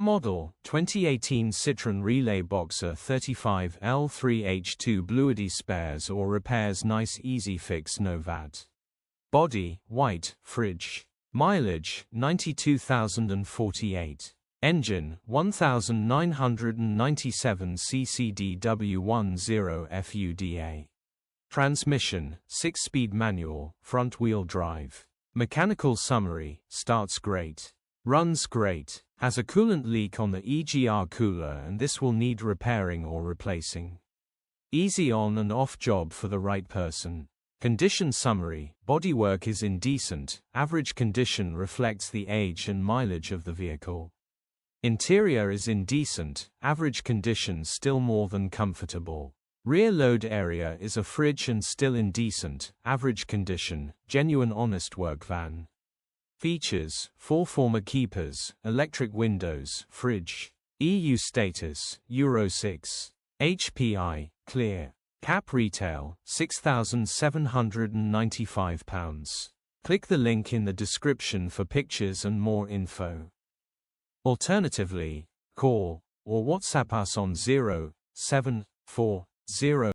model, 2018 Citroen Relay Boxer 35 L3h2 Bluehdi spares or repairs. Nice easy fix, no VAT. Body, white, fridge. Mileage, 92,048. Engine, 1997 ccdw10FWT. Transmission, 6-speed manual, front-wheel drive. Mechanical summary, starts great. Runs great. Has a coolant leak on the EGR cooler and this will need repairing or replacing. Easy on and off job for the right person. Condition summary, bodywork is in decent, average condition, reflects the age and mileage of the vehicle. Interior is in decent, average condition, still more than comfortable. Rear load area is a fridge and still in decent, average condition, genuine honest work van. Features, 4 former keepers, electric windows, fridge. EU status, Euro 6. HPI, clear. Cap retail, £6,795. Click the link in the description for pictures and more info. Alternatively, call or WhatsApp us on 0740